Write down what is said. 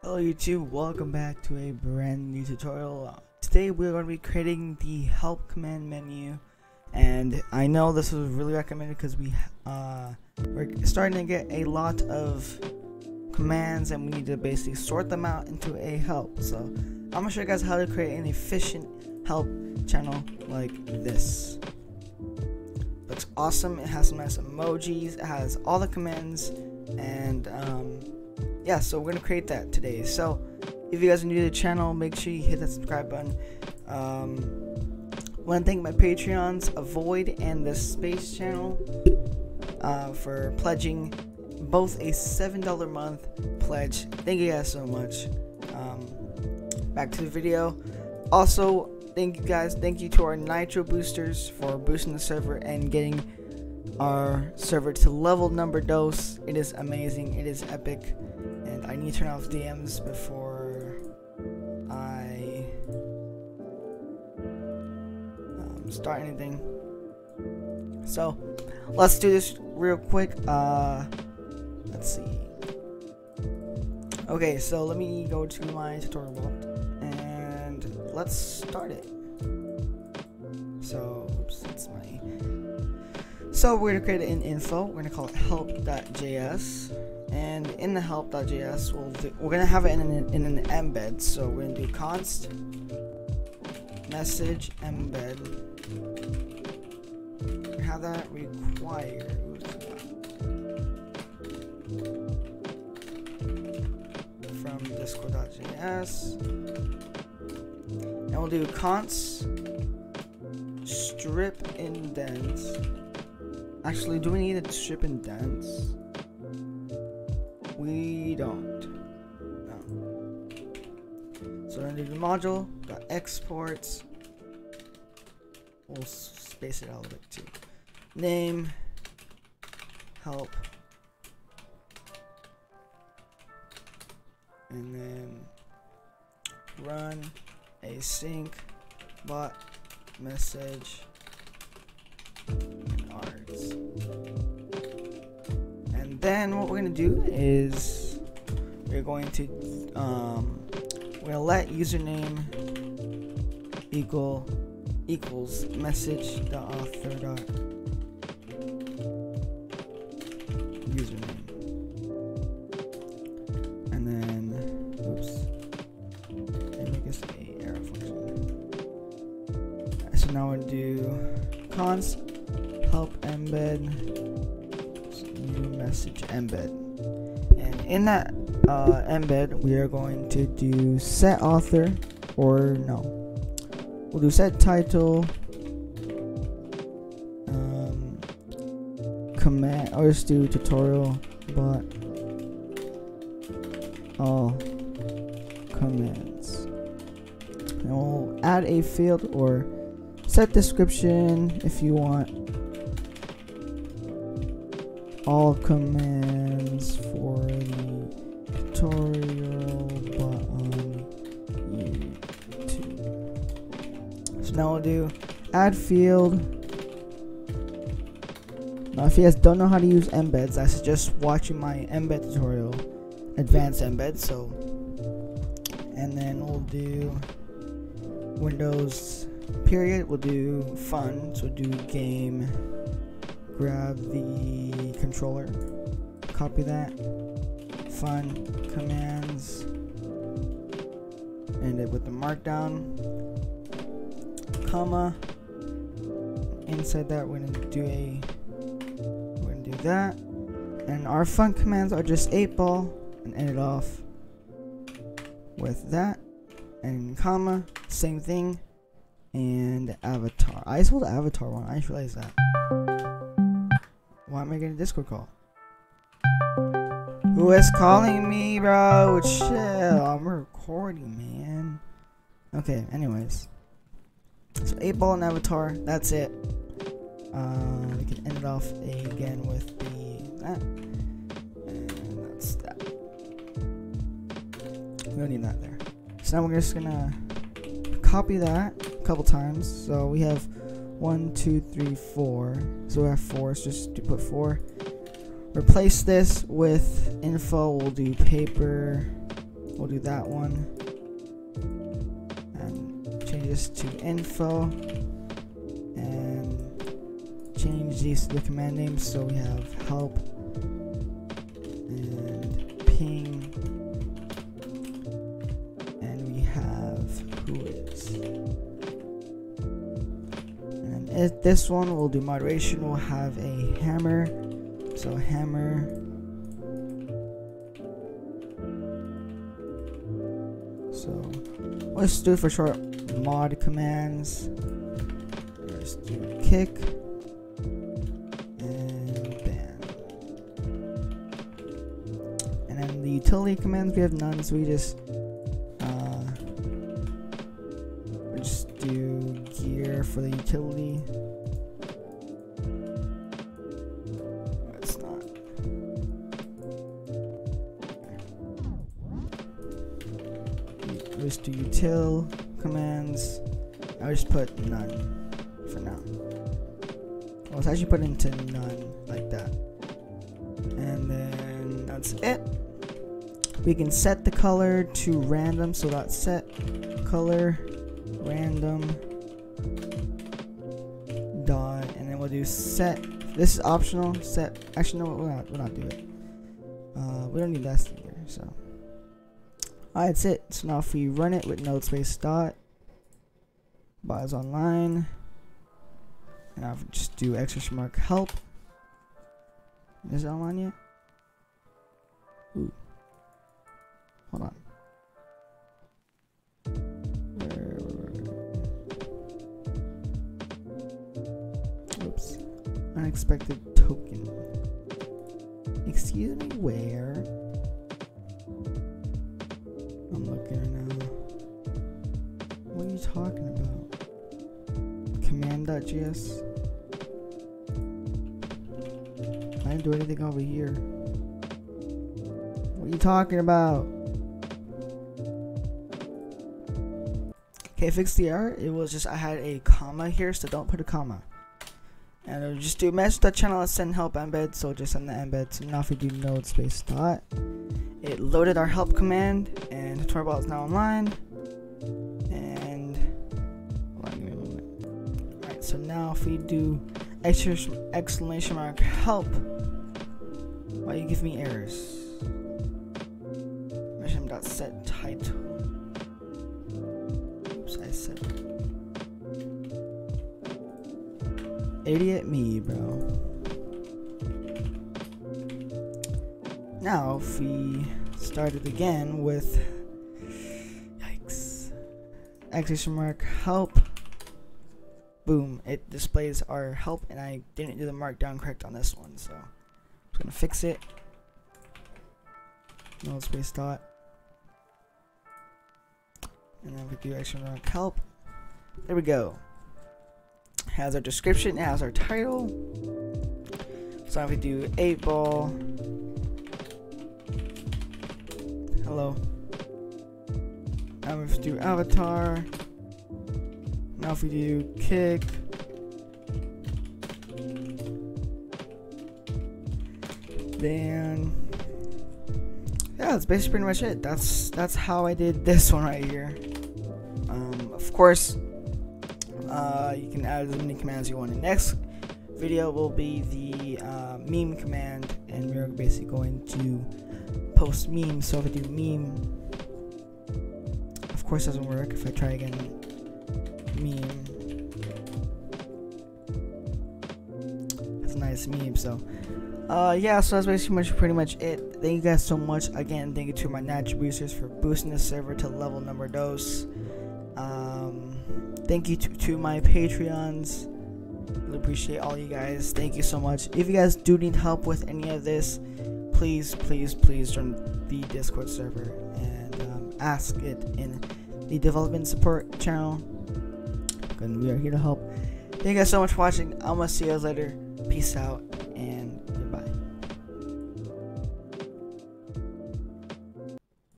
Hello YouTube, welcome back to a brand new tutorial. Today we're going to be creating the help command menu, and I know this was really recommended because we're starting to get a lot of commands and we need to basically sort them out into a help. So I'm going to show you guys how to create an efficient help channel like this. Looks awesome. It has some nice emojis, it has all the commands, and yeah, so we're gonna create that today. So if you guys are new to the channel, make sure you hit that subscribe button. I want to thank my Patreons, Avoid and the Space channel, for pledging both a $7 a month pledge. Thank you guys so much. Back to the video. Also, thank you guys. Thank you to our Nitro boosters for boosting the server and getting our server to level number dose. It is amazing. It is epic. And I need to turn off DMs before I start anything. So let's do this real quick. Let's see. Okay, so let me go to my tutorial vault and let's start it. So, oops, that's my. So we're gonna create an info. We're gonna call it help.js. And in the help.js, we're gonna have it in an embed. So we're gonna do const message embed. We have that required from discord.js, and we'll do const strip indents. Actually, do we need a strip indents? We don't. No. So we're gonna do the module exports. We'll space it out a little bit too. Name help, and then run async bot message and arts. And then what we're gonna do is we're going to let username equals message.author username, and then oops, and make this a arrow function. So now we're gonna do const help embed new message embed, and in that embed we are going to do set author, or no, we'll do set title, command, or just do tutorial bot all commands, and we'll add a field or set description if you want all commands for the tutorial but on YouTube. So now we'll do add field. Now if you guys don't know how to use embeds, I suggest watching my embed tutorial, advanced embed. So, and then we'll do Windows period. We'll do fun, so do game, grab the controller, copy that, fun commands, end it with the markdown, comma, inside that we're gonna do that, and our fun commands are just 8-ball, and end it off with that, and comma, same thing, and avatar. I spelled the avatar one, I just realized that. Why am I getting a Discord call? Who is calling me, bro? Chill, I'm recording, man. Okay, anyways. So 8-ball and avatar, that's it. We can end it off again with that. And that's that. We don't need that there. So now we're just gonna copy that a couple times. So we have 1, 2, 3, 4. So we have 4. So just put 4. Replace this with info. We'll do paper we'll do that one and change this to info and change these to the command names. So we have help and ping, and we have who is. And if this one we'll do moderation, we'll have a hammer. So hammer. So let's do it for short mod commands. Let's do kick and ban. And then the utility commands, we have none, so we just do gear for the utility. It's not. Let's do util commands. I just put none for now. Well, let's actually put into none like that. And then that's it. We can set the color to random, so that's set color random dot, and then we'll do set. This is optional. Set. Actually, no, we'll not do it. We don't need that either. So, alright, that's it. So now if we run it with node space dot, bot is online, and I'll just do exclamation mark help. Is it online yet? Ooh. Hold on. Oops. Unexpected token. Excuse me, where? I'm looking now. What are you talking about? Command.js? I didn't do anything over here. What are you talking about? Okay, fix the error. It was just I had a comma here, so don't put a comma. And it'll just do message.channel send help embed, so just send the embed. So now if we do node space dot, it loaded our help command, and tutorial bot is now online. And hold on, give me a moment. Alright, so now if we do exclamation mark help, why you give me errors? Set title. Oops, I said idiot me, bro. Now if we start it again with yikes, exclamation mark help, boom, it displays our help, and I didn't do the markdown correct on this one, so I'm just gonna fix it. Node space dot. And then we do exclamation mark help. There we go. It has our description, it has our title. So if we do 8-ball. Hello. Now if we do avatar. Now if we do kick. Then yeah, that's basically pretty much it. That's how I did this one right here. Of course, you can add as many commands you want. The next video will be the meme command, and we're basically going to post memes. So if I do meme, of course it doesn't work. If I try again, meme, that's a nice meme. So yeah, so that's basically pretty much it. Thank you guys so much. Again, thank you to my natural boosters for boosting the server to level number dos. Thank you to my Patreons. Really appreciate all you guys. Thank you so much. If you guys do need help with any of this, please join the Discord server and ask it in the development support channel. And we are here to help. Thank you guys so much for watching. I'm gonna see you guys later. Peace out and